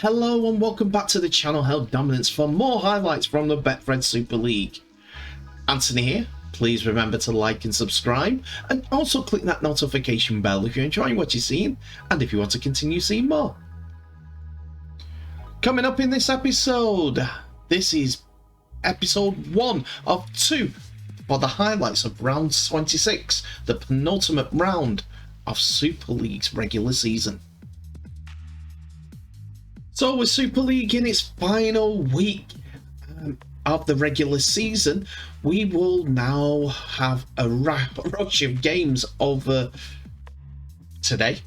Hello and welcome back to the channel Held Dominance for more highlights from the Betfred Super League. Anthony here. Please remember to like and subscribe, and also click that notification bell if you're enjoying what you're seeing and if you want to continue seeing more. Coming up in this episode, this is episode 1 of 2 for the highlights of round 26, the penultimate round of Super League's regular season. So with Super League in its final week of the regular season, we will now have a rush of games over today,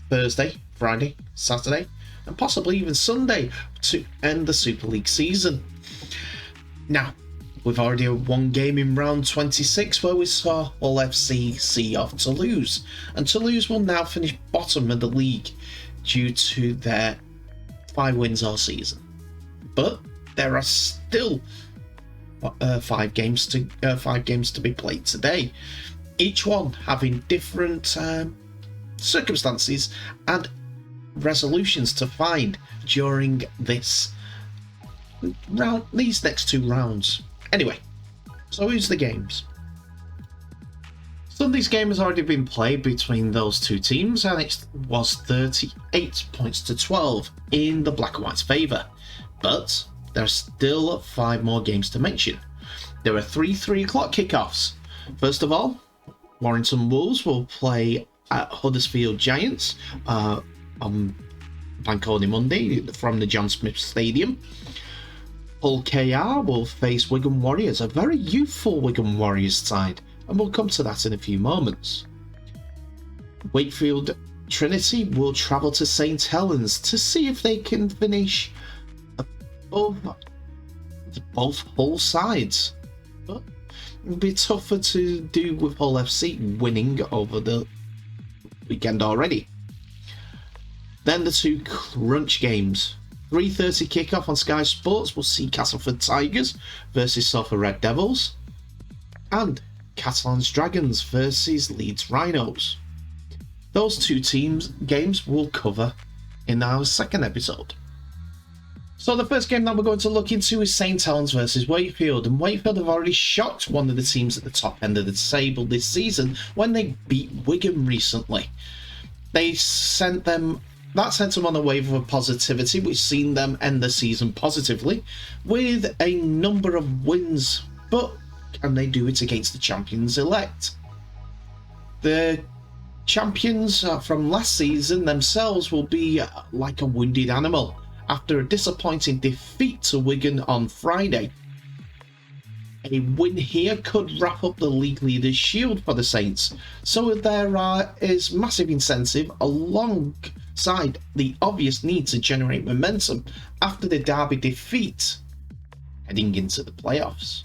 Thursday, Friday, Saturday, and possibly even Sunday to end the Super League season. Now, we've already had one game in round 26 where we saw Hull FC see off Toulouse, and Toulouse will now finish bottom of the league due to their 5 wins all season, but there are still 5 games to be played today, each one having different circumstances and resolutions to find during this round, these next 2 rounds. Anyway, so who's the games? Sunday's game has already been played between those 2 teams, and it was 38 points to 12 in the Black and White's favour. But there are still 5 more games to mention. There are 3 o'clock kickoffs. First of all, Warrington Wolves will play at Huddersfield Giants on Bank Holiday Monday from the John Smith Stadium. Hull KR will face Wigan Warriors, a very youthful Wigan Warriors side, and we'll come to that in a few moments. Wakefield Trinity will travel to St Helens to see if they can finish above both Hull sides, but it'll be tougher to do with Hull FC winning over the weekend already. Then the 2 crunch games. 3:30 kickoff on Sky Sports will see Castleford Tigers versus Salford Red Devils, and Catalan's Dragons versus Leeds Rhinos. Those 2 teams games we'll cover in our second episode. So the first game that we're going to look into is St Helens versus Wakefield, and Wakefield have already shocked one of the teams at the top end of the table this season when they beat Wigan recently. That sent them on a wave of positivity, which seen them end the season positively with a number of wins, but can they do it against the champions elect? The champions from last season themselves will be like a wounded animal after a disappointing defeat to Wigan on Friday. A win here could wrap up the league leaders' shield for the Saints, so there is massive incentive alongside the obvious need to generate momentum after the derby defeat heading into the playoffs.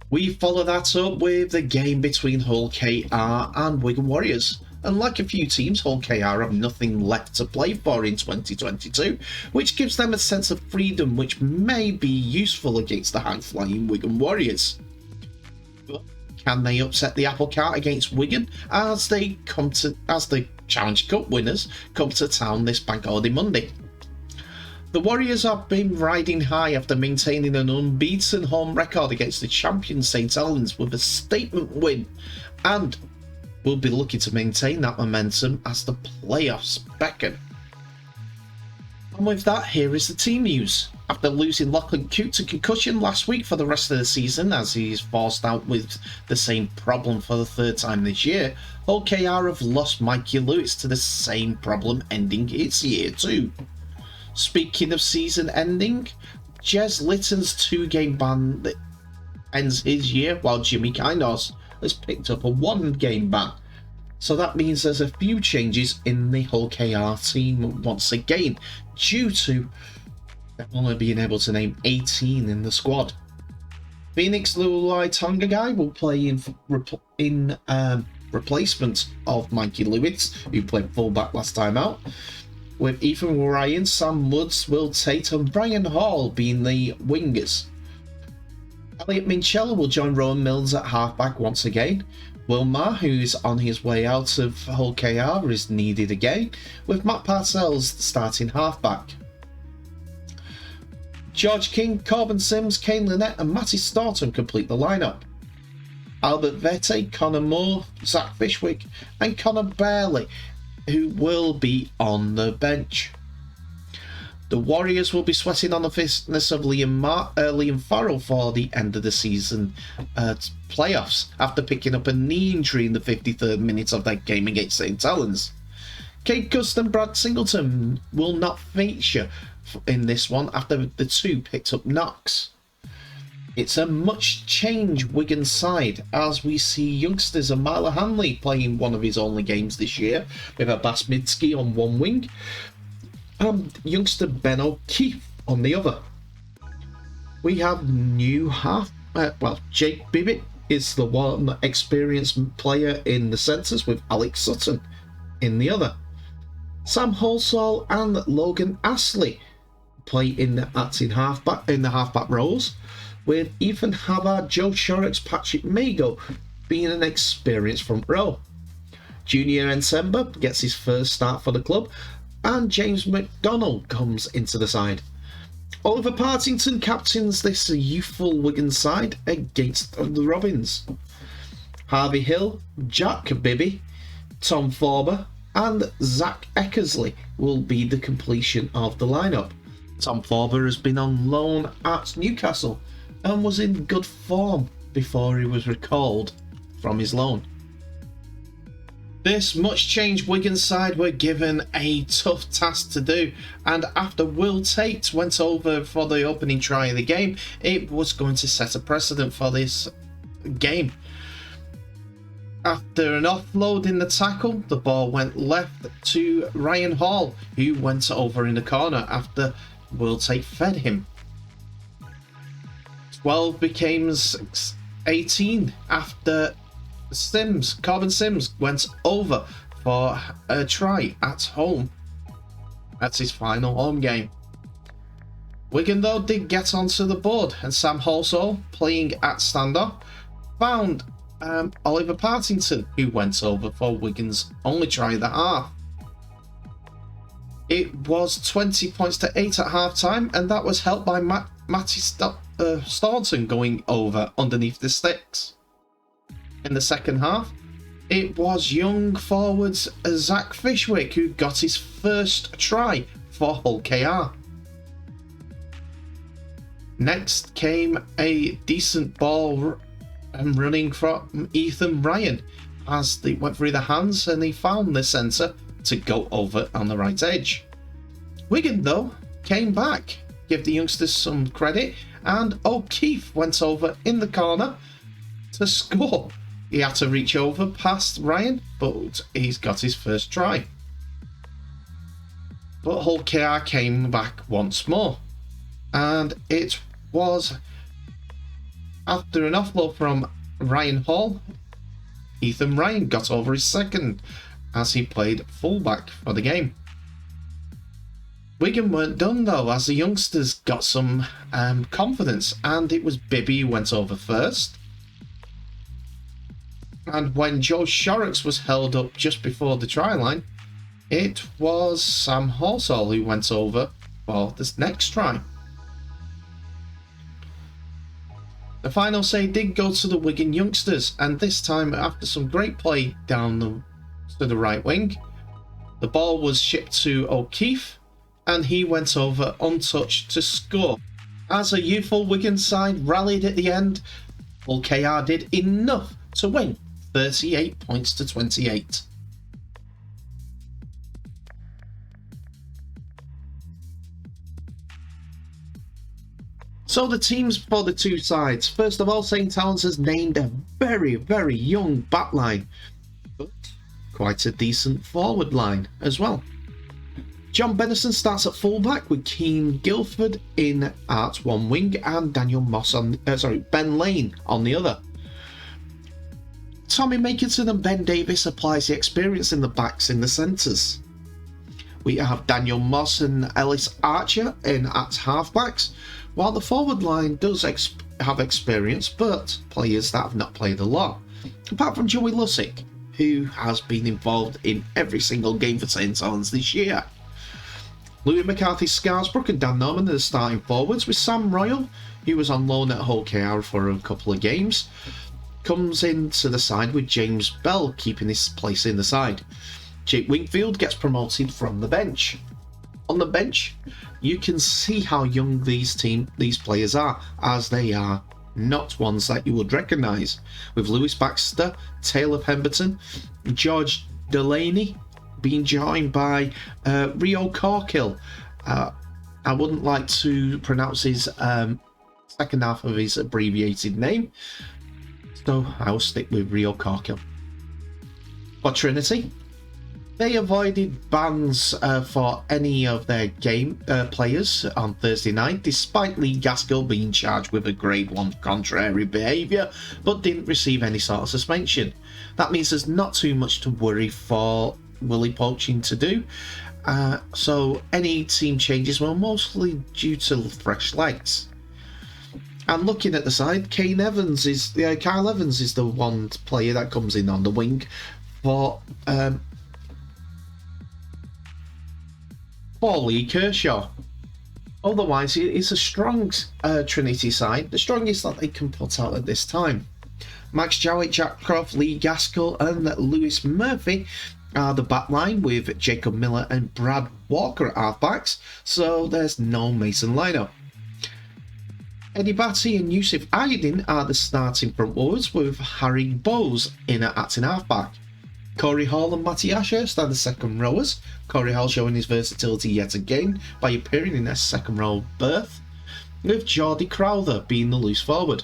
We follow that up with the game between Hull KR and Wigan Warriors, and like a few teams, Hull KR have nothing left to play for in 2022, which gives them a sense of freedom which may be useful against the high-flying Wigan Warriors. But can they upset the apple cart against Wigan as the Challenge Cup winners come to town this Bank Holiday Monday? The Warriors have been riding high after maintaining an unbeaten home record against the champion St Helens with a statement win, and will be looking to maintain that momentum as the playoffs beckon. And with that, here is the team news. After losing Lachlan Coote to concussion last week for the rest of the season, as he is forced out with the same problem for the 3rd time this year, Hull KR have lost Mikey Lewis to the same problem ending its year too. Speaking of season ending, Jez Litton's 2-game ban that ends his year, while Jimmy Kindors has picked up a 1-game ban. So that means there's a few changes in the Hull KR team once again, due to them only being able to name 18 in the squad. Phoenix Luai Tonga will play in replacement of Mikey Lewis, who played fullback last time out, with Ethan Ryan, Sam Woods, Will Tate and Brian Hall being the wingers. Elliot Minchella will join Rowan Mills at halfback once again, Wilmar, who's on his way out of Hull KR, is needed again, with Matt Parcells starting halfback. George King, Corbin Sims, Kane Lynette and Matty Staunton complete the lineup. Albert Vete, Connor Moore, Zach Fishwick and Connor Barley, who will be on the bench. The Warriors will be sweating on the fitness of Liam Farrell for the end of the season playoffs after picking up a knee injury in the 53rd minute of that game against St Helens. Kate Gust and Brad Singleton will not feature in this one after the two picked up knocks. It's a much changed Wigan side as we see youngsters of Marla Hanley playing one of his only games this year with Abbas Midsky on one wing and youngster Ben O'Keefe on the other. We have new Jake Bibbett is the one experienced player in the centres with Alex Sutton in the other. Sam Halsall and Logan Astley play in the halfback roles, with Ethan Havard, Joe Shorrocks, Patrick Mago being an experienced front row. Junior Ensemba gets his first start for the club, and James McDonald comes into the side. Oliver Partington captains this youthful Wigan side against the Robins. Harvey Hill, Jack Bibby, Tom Forber and Zach Eckersley will be the completion of the lineup. Tom Forber has been on loan at Newcastle and was in good form before he was recalled from his loan. This much changed Wigan side were given a tough task to do, and after Will Tate went over for the opening try of the game, it was going to set a precedent for this game. After an offload in the tackle, the ball went left to Ryan Hall, who went over in the corner after Will Tate fed him. 12 became 18 after Corbin Sims went over for a try at home. That's his final home game. Wigan though did get onto the board, and Sam Halsall, playing at standoff, found Oliver Partington, who went over for Wigan's only try of the half. It was 20 points to 8 at half time, and that was helped by Matty Staunton going over underneath the sticks. In the second half, it was young forwards Zach Fishwick who got his first try for Hull KR. Next came a decent ball running from Ethan Ryan as they went through the hands and he found the centre to go over on the right edge. Wigan though came back, give the youngsters some credit, and O'Keefe went over in the corner to score. He had to reach over past Ryan, but he's got his first try. But Hull KR came back once more, and it was after an offload from Ryan Hall, Ethan Ryan got over his second as he played fullback for the game. Wigan weren't done though, as the youngsters got some confidence, and it was Bibby who went over first. And when Joe Shorrocks was held up just before the try line, it was Sam Halsall who went over for this next try. The final say did go to the Wigan youngsters, and this time after some great play down to the right wing, the ball was shipped to O'Keefe and he went over untouched to score. As a youthful Wigan side rallied at the end, Hull KR did enough to win 38 points to 28. So the teams for the two sides. First of all, St Helens has named a very, very young backline, but quite a decent forward line as well. John Bennison starts at fullback with Keane Guilford in at one wing and Daniel Moss Ben Lane on the other. Tommy Makinson and Ben Davis applies the experience in the backs in the centres. We have Daniel Moss and Ellis Archer in at halfbacks, while the forward line does have experience, but players that have not played a lot, apart from Joey Lussick, who has been involved in every single game for St Helens this year. Louis McCarthy Scarsbrook and Dan Norman are the starting forwards, with Sam Royal, who was on loan at Hull KR for a couple of games, comes into the side with James Bell keeping his place in the side. Jake Wakefield gets promoted from the bench. On the bench, you can see how young these players are, as they are not ones that you would recognise, with Lewis Baxter, Taylor Pemberton, George Delaney being joined by Rio Corkill. I wouldn't like to pronounce his second half of his abbreviated name, so I'll stick with Rio Corkill. For Trinity, they avoided bans for any of their game players on Thursday night, despite Lee Gaskell being charged with a Grade 1 contrary behaviour, but didn't receive any sort of suspension. That means there's not too much to worry for Willie Poaching to do, so any team changes were mostly due to fresh legs. And looking at the side, Kyle Evans is the one player that comes in on the wing for Lee Kershaw. Otherwise, it's a strong Trinity side, the strongest that they can put out at this time. Max Jowett, Jack Croft, Lee Gaskell and Lewis Murphy are the back line, with Jacob Miller and Brad Walker at halfbacks, so there's no Mason lineup. Eddie Batty and Yusuf Ayedin are the starting front forwards, with Harry Bowes in at acting halfback. Corey Hall and Matty Ashurst are the second rowers, Corey Hall showing his versatility yet again by appearing in a second row berth, with Geordie Crowther being the loose forward.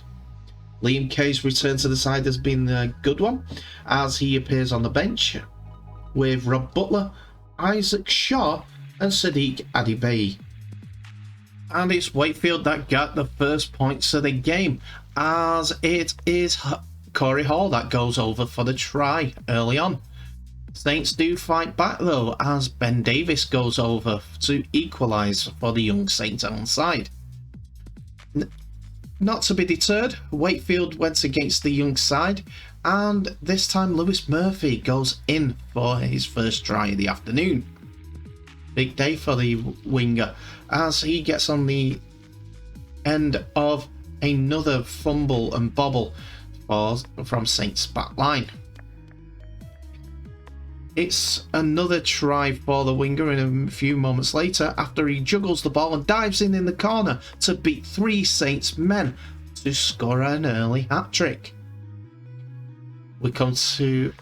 Liam Kay's return to the side has been a good one, as he appears on the bench, with Rob Butler, Isaac Shaw and Sadiq Adibay. And it's Wakefield that got the first points of the game, as it is Corey Hall that goes over for the try early on. Saints do fight back though, as Ben Davis goes over to equalise for the young St Helens side. Not to be deterred, Wakefield went against the young side, and this time Lewis Murphy goes in for his first try of the afternoon. Big day for the winger, as he gets on the end of another fumble and bobble from Saints' back line. It's another try for the winger in a few moments later, after he juggles the ball and dives in the corner to beat three Saints men to score an early hat-trick. We come to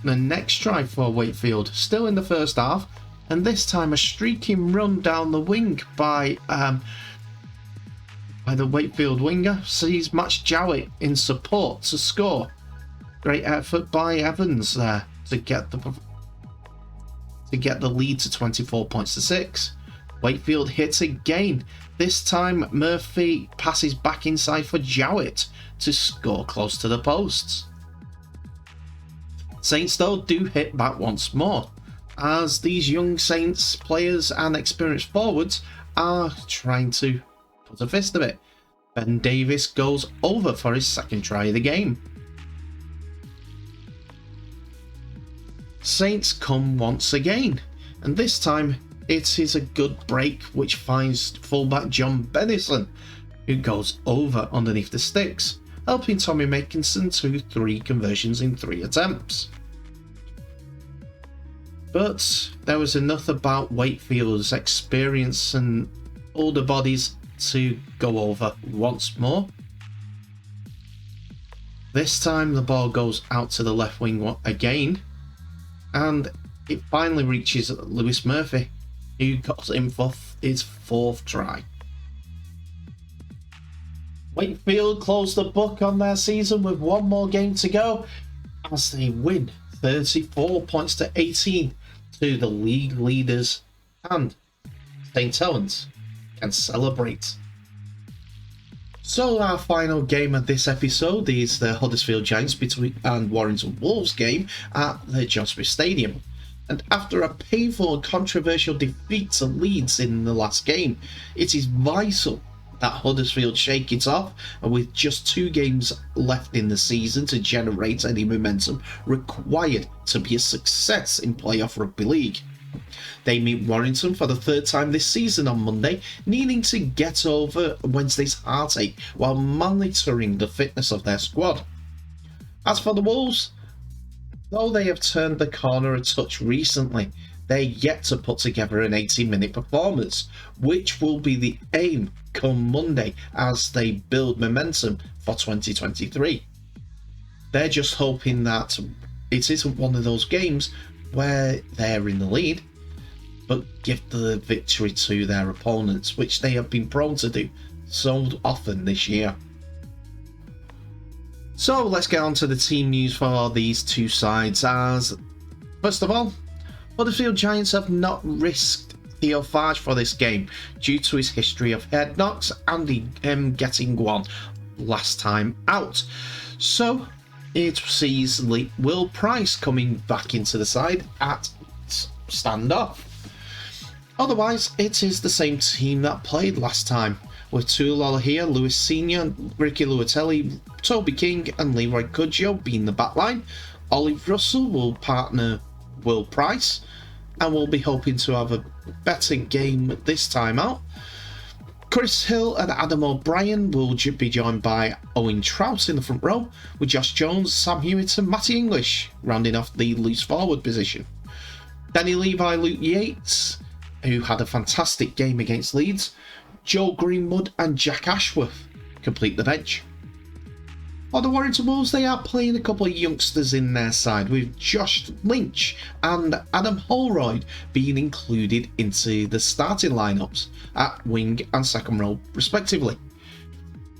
the next try for Wakefield, still in the first half, and this time a streaking run down the wing by the Wakefield winger sees Max Jowett in support to score. Great effort by Evans there to get the lead to 24 points to 6. Wakefield hits again. This time Murphy passes back inside for Jowett to score close to the posts. Saints though do hit back once more, as these young Saints players and experienced forwards are trying to put a fist of it. Ben Davis goes over for his second try of the game. Saints come once again, and this time it is a good break which finds fullback John Bennison, who goes over underneath the sticks, helping Tommy Makinson to 3 conversions in 3 attempts. But there was enough about Wakefield's experience and older bodies to go over once more. This time the ball goes out to the left wing again, and it finally reaches Lewis Murphy, who got in for his 4th try. Wakefield closed the book on their season with one more game to go, as they win 34 points to 18 to the league leaders, and St Helens can celebrate. So our final game of this episode is the Huddersfield Giants and Warrington Wolves game at the John Smith Stadium. And after a painful and controversial defeat to Leeds in the last game, it is vital that Huddersfield shake it off, and with just 2 games left in the season to generate any momentum required to be a success in playoff rugby league. They meet Warrington for the 3rd time this season on Monday, needing to get over Wednesday's heartache while monitoring the fitness of their squad. As for the Wolves, though they have turned the corner a touch recently, they're yet to put together an 80-minute performance, which will be the aim come Monday as they build momentum for 2023. They're just hoping that it isn't one of those games where they're in the lead, but give the victory to their opponents, which they have been prone to do so often this year. So let's get on to the team news for these 2 sides. As first of all, Huddersfield Giants have not risked Theo Farge for this game due to his history of head knocks and him getting one last time out. So it sees Will Price coming back into the side at standoff. Otherwise, it is the same team that played last time, with Tuilala here, Lewis Senior, Ricky Luatelli, Toby King and Leroy Cudjoe being the backline. Olive Russell will partner Will Price, and we'll be hoping to have a better game this time out. Chris Hill and Adam O'Brien will be joined by Owen Trout in the front row, with Josh Jones, Sam Hewitt and Matty English rounding off the loose forward position. Danny Levi, Luke Yates, who had a fantastic game against Leeds, Joe Greenwood and Jack Ashworth complete the bench. For the Warrington Wolves, they are playing a couple of youngsters in their side, with Josh Lynch and Adam Holroyd being included into the starting lineups at wing and second row respectively.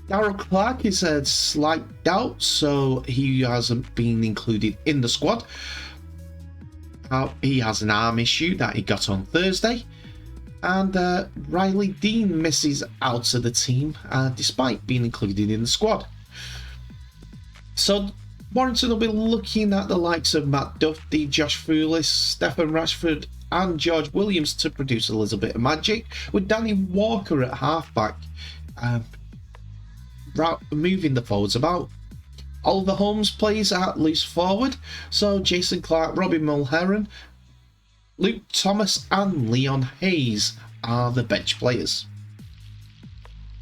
Darryl Clark is a slight doubt, so he hasn't been included in the squad. He has an arm issue that he got on Thursday. And Riley Dean misses out of the team despite being included in the squad. So Warrington will be looking at the likes of Matt Duffy, Josh Foulis, Stephen Rashford and George Williams to produce a little bit of magic, with Danny Walker at halfback moving the forwards about. Oliver Holmes plays at loose forward, so Jason Clark, Robbie Mulheron, Luke Thomas and Leon Hayes are the bench players.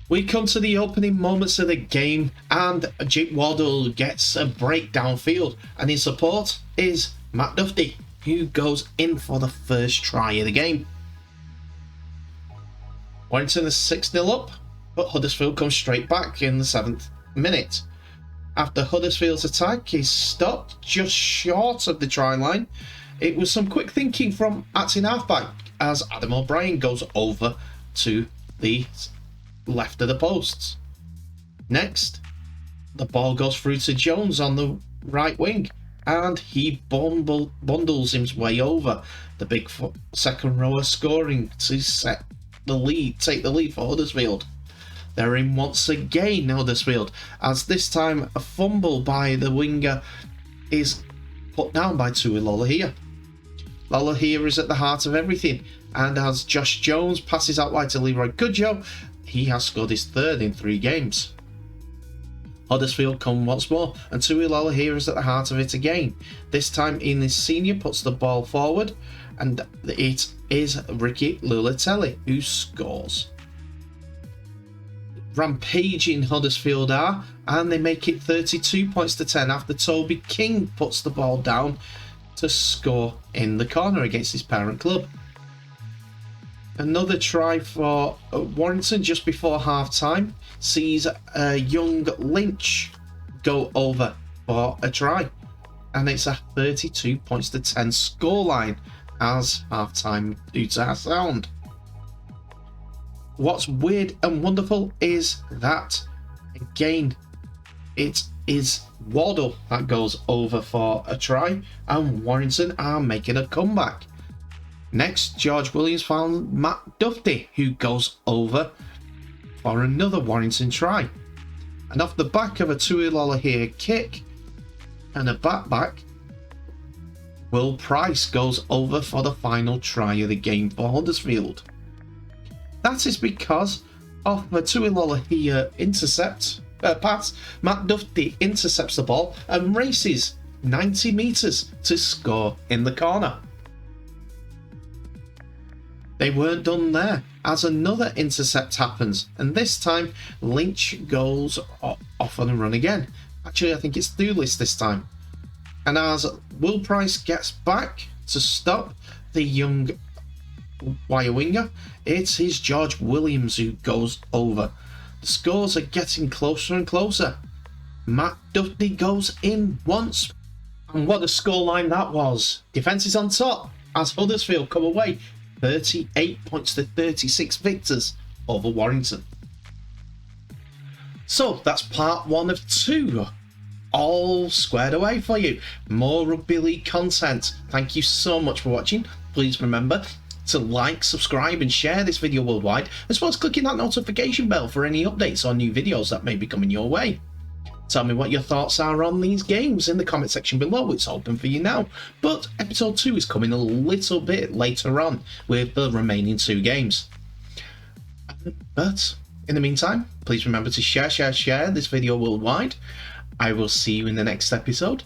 We come to the opening moments of the game, and Jake Wardle gets a break downfield, and in support is Matt Duffy, who goes in for the first try of the game. Warrington is 6-0 up, but Huddersfield comes straight back in the 7th minute. After Huddersfield's attack is stopped just short of the try line, it was some quick thinking from acting halfback as Adam O'Brien goes over to the left of the posts. Next, the ball goes through to Jones on the right wing, and he bundles his way over. The big second rower scoring to take the lead for Huddersfield. They're in once again, Huddersfield, as this time a fumble by the winger is put down by Tuilala here. Lala here is at the heart of everything, and as Josh Jones passes out wide to Leroy Cudjoe, he has scored his 3rd in 3 games. Huddersfield come once more, and Tuilala here is at the heart of it again. This time Enos Senior puts the ball forward, and it is Ricky Luatelli who scores. Rampaging Huddersfield are, and they make it 32 points to 10 after Toby King puts the ball down to score in the corner against his parent club. Another try for Warrington just before half time sees young Lynch go over for a try, and it's a 32 points to 10 scoreline as half time due to our sound. What's weird and wonderful is that again it is Wardle that goes over for a try, and Warrington are making a comeback. Next, George Williams found Matt Duffy, who goes over for another Warrington try. And off the back of a Tuilala here kick and a back, Will Price goes over for the final try of the game for Huddersfield. That is because Off a Tuilola here pass, Matt Duffy intercepts the ball and races 90 metres to score in the corner. They weren't done there, as another intercept happens, and this time Lynch goes off on a run again. Actually, I think it's Thulis this time. And as Will Price gets back to stop the young wire winger, it is George Williams who goes over. The scores are getting closer and closer. Matt Duffy goes in once. And what a scoreline that was. Defence is on top as Huddersfield come away 38 points to 36 victors over Warrington. So that's part 1 of 2. All squared away for you. More rugby league content. Thank you so much for watching. Please remember to like, subscribe and share this video worldwide, as well as clicking that notification bell for any updates or new videos that may be coming your way. Tell me what your thoughts are on these games in the comment section below. It's open for you now, but episode 2 is coming a little bit later on with the remaining 2 games. But in the meantime, please remember to share this video worldwide. I will see you in the next episode,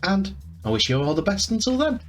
and I wish you all the best until then.